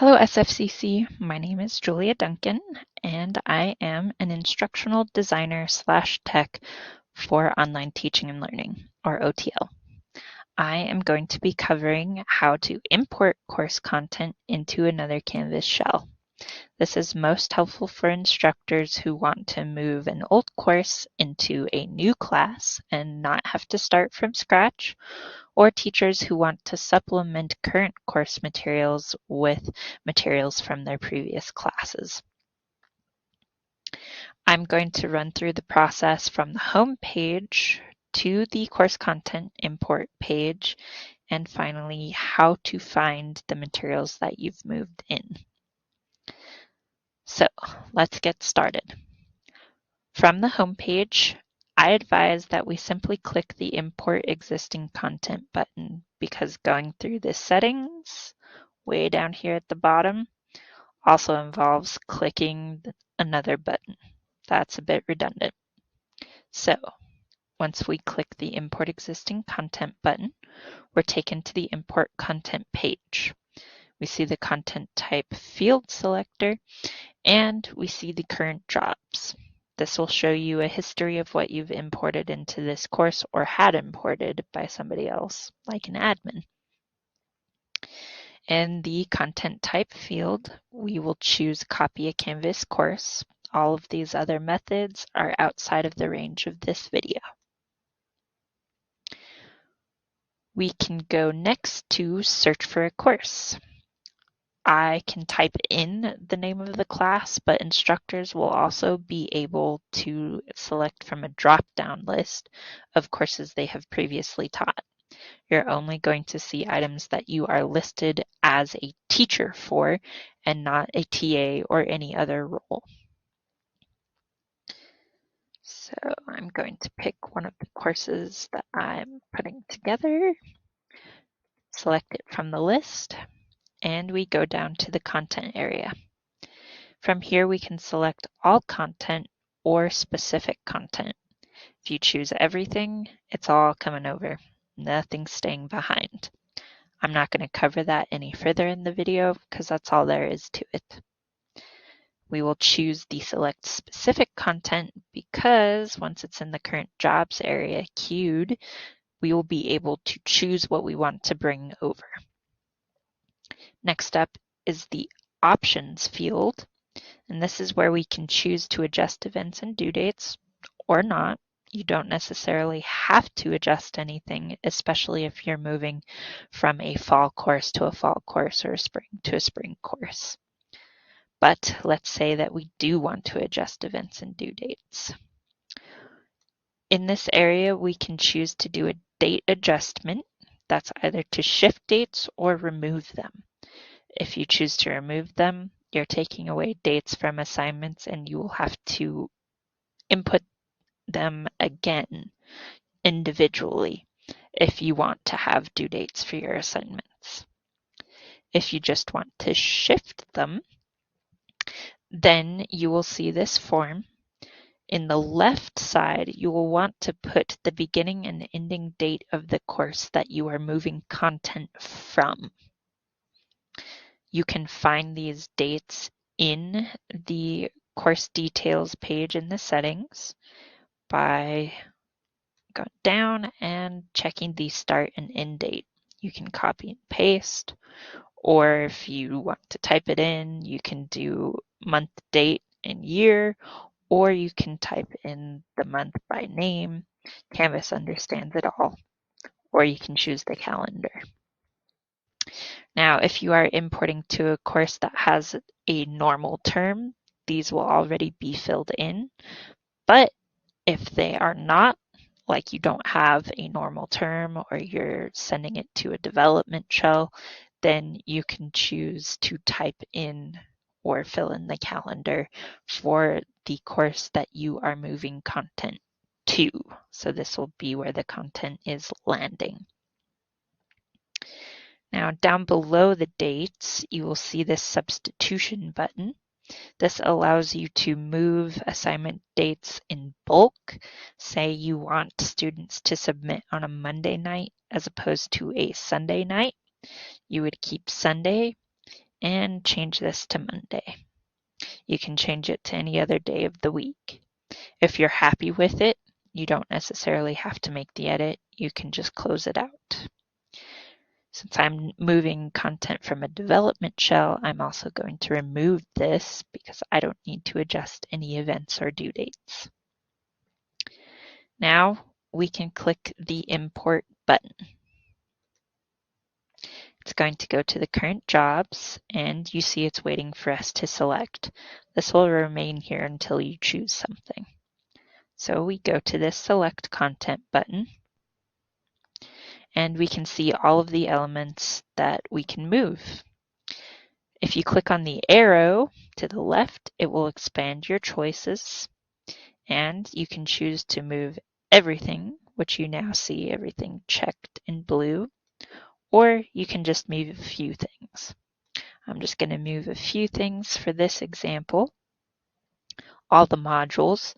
Hello SFCC, my name is Julia Duncan and I am an instructional designer / tech for online teaching and learning, or OTL. I am going to be covering how to import course content into another Canvas shell. This is most helpful for instructors who want to move an old course into a new class and not have to start from scratch, or teachers who want to supplement current course materials with materials from their previous classes. I'm going to run through the process from the home page to the course content import page, and finally how to find the materials that you've moved in. So let's get started. From the home page, I advise that we simply click the Import Existing Content button because going through the settings way down here at the bottom also involves clicking another button. That's a bit redundant. So once we click the Import Existing Content button, we're taken to the Import Content page. We see the content type field selector and we see the current jobs. This will show you a history of what you've imported into this course or had imported by somebody else, like an admin. In the content type field, we will choose copy a Canvas course. All of these other methods are outside of the range of this video. We can go next to search for a course. I can type in the name of the class, but instructors will also be able to select from a drop-down list of courses they have previously taught. You're only going to see items that you are listed as a teacher for and not a TA or any other role. So I'm going to pick one of the courses that I'm putting together, select it from the list, and we go down to the content area. From here, we can select all content or specific content. If you choose everything, it's all coming over. Nothing's staying behind. I'm not going to cover that any further in the video because that's all there is to it. We will choose the select specific content because once it's in the current jobs area queued, we will be able to choose what we want to bring over. Next up is the options field, and this is where we can choose to adjust events and due dates or not. You don't necessarily have to adjust anything, especially if you're moving from a fall course to a fall course or a spring to a spring course. But let's say that we do want to adjust events and due dates. In this area, we can choose to do a date adjustment. That's either to shift dates or remove them. If you choose to remove them, you're taking away dates from assignments and you will have to input them again individually if you want to have due dates for your assignments. If you just want to shift them, then you will see this form. In the left side, you will want to put the beginning and ending date of the course that you are moving content from. You can find these dates in the course details page in the settings by going down and checking the start and end date. You can copy and paste, or if you want to type it in, you can do month, date, and year, or you can type in the month by name. Canvas understands it all, or you can choose the calendar. Now, if you are importing to a course that has a normal term, these will already be filled in. But if they are not, like you don't have a normal term or you're sending it to a development shell, then you can choose to type in or fill in the calendar for the course that you are moving content to. So this will be where the content is landing. Now down below the dates, you will see this substitution button. This allows you to move assignment dates in bulk. Say you want students to submit on a Monday night as opposed to a Sunday night. You would keep Sunday, and change this to Monday. You can change it to any other day of the week. If you're happy with it, you don't necessarily have to make the edit. You can just close it out. Since I'm moving content from a development shell, I'm also going to remove this because I don't need to adjust any events or due dates. Now we can click the Import button. It's going to go to the current jobs, and you see it's waiting for us to select. This will remain here until you choose something. So we go to this Select Content button, and we can see all of the elements that we can move. If you click on the arrow to the left, it will expand your choices, and you can choose to move everything, which you now see everything checked in blue, or you can just move a few things. I'm just going to move a few things for this example. All the modules.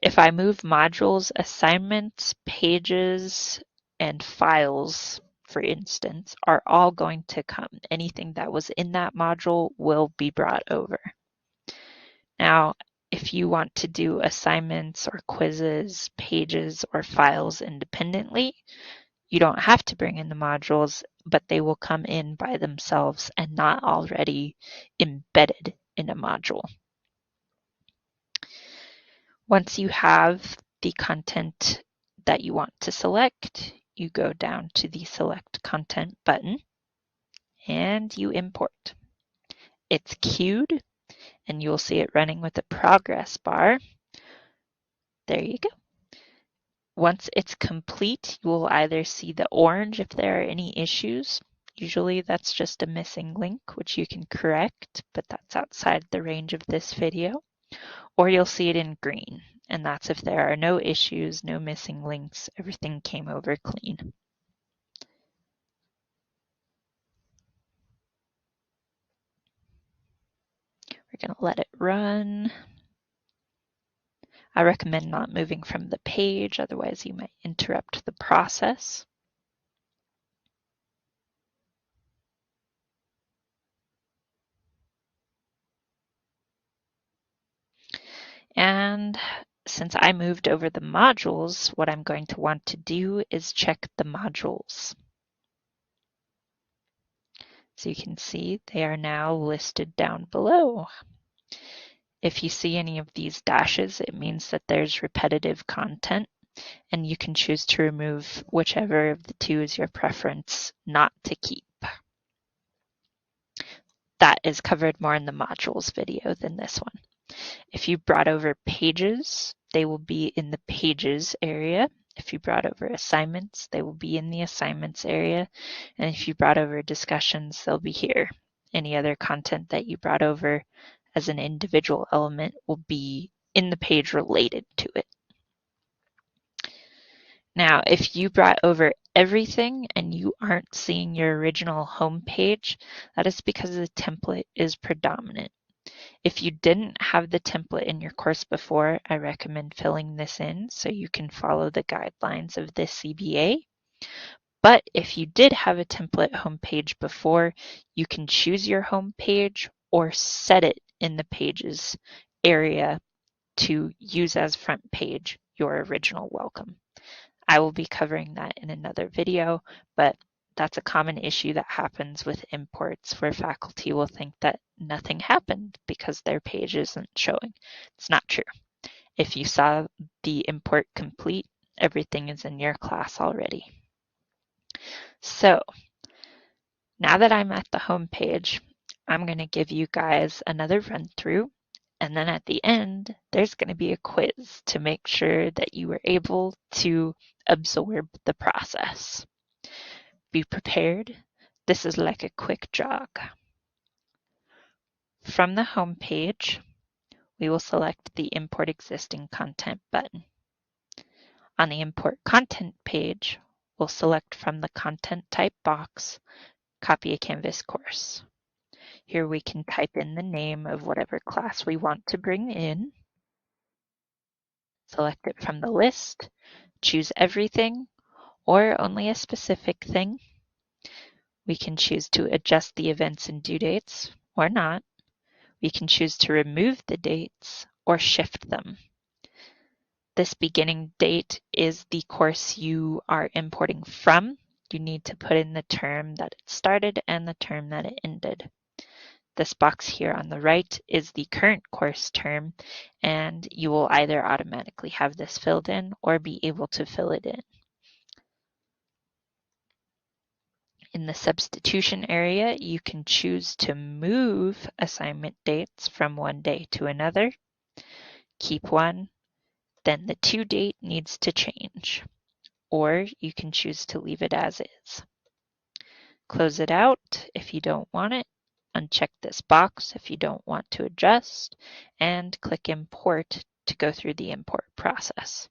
If I move modules, assignments, pages, and files, for instance, are all going to come. Anything that was in that module will be brought over. Now, if you want to do assignments or quizzes, pages, or files independently, you don't have to bring in the modules, but they will come in by themselves and not already embedded in a module. Once you have the content that you want to select, you go down to the Select Content button and you import. It's queued and you'll see it running with a progress bar. There you go. Once it's complete, you will either see the orange if there are any issues. Usually that's just a missing link, which you can correct, but that's outside the range of this video. Or you'll see it in green, and that's if there are no issues, no missing links, everything came over clean. We're going to let it run. I recommend not moving from the page, otherwise you might interrupt the process. And since I moved over the modules, what I'm going to want to do is check the modules. So you can see they are now listed down below. If you see any of these dashes, it means that there's repetitive content, and you can choose to remove whichever of the two is your preference not to keep. That is covered more in the modules video than this one. If you brought over pages, they will be in the pages area. If you brought over assignments, they will be in the assignments area. And if you brought over discussions, they'll be here. Any other content that you brought over as an individual element will be in the page related to it. Now, if you brought over everything and you aren't seeing your original home page, that is because the template is predominant. If you didn't have the template in your course before, I recommend filling this in so you can follow the guidelines of this CBA. But if you did have a template homepage before, you can choose your homepage or set it in the pages area to use as front page your original welcome. I will be covering that in another video, but that's a common issue that happens with imports where faculty will think that nothing happened because their page isn't showing. It's not true. If you saw the import complete, everything is in your class already. So now that I'm at the home page, I'm going to give you guys another run through, and then at the end, there's going to be a quiz to make sure that you were able to absorb the process. Be prepared. This is like a quick jog. From the home page, we will select the Import Existing Content button. On the Import Content page, we'll select from the Content Type box, Copy a Canvas course. Here we can type in the name of whatever class we want to bring in. Select it from the list, choose everything or only a specific thing. We can choose to adjust the events and due dates or not. We can choose to remove the dates or shift them. This beginning date is the course you are importing from. You need to put in the term that it started and the term that it ended. This box here on the right is the current course term, and you will either automatically have this filled in or be able to fill it in. In the substitution area, you can choose to move assignment dates from one day to another, keep one, then the due date needs to change, or you can choose to leave it as is. Close it out if you don't want it, uncheck this box if you don't want to adjust, and click Import to go through the import process.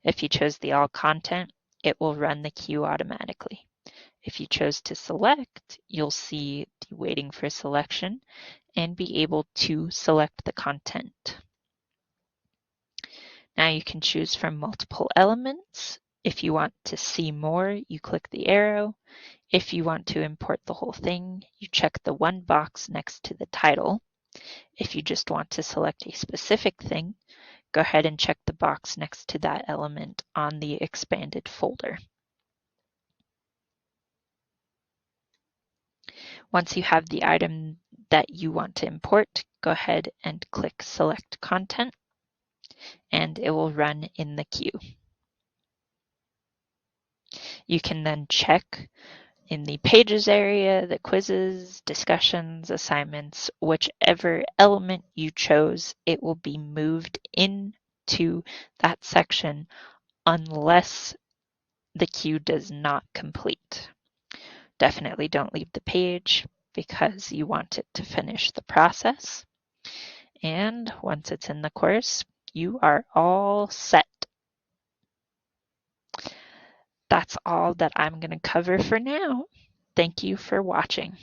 If you chose the All Content, it will run the queue automatically. If you chose to select, you'll see the waiting for selection and be able to select the content. Now you can choose from multiple elements. If you want to see more, you click the arrow. If you want to import the whole thing, you check the one box next to the title. If you just want to select a specific thing, go ahead and check the box next to that element on the expanded folder. Once you have the item that you want to import, go ahead and click Select Content, and it will run in the queue. You can then check in the Pages area, the quizzes, discussions, assignments, whichever element you chose, it will be moved into that section unless the queue does not complete. Definitely don't leave the page because you want it to finish the process. And once it's in the course, you are all set. That's all that I'm going to cover for now. Thank you for watching.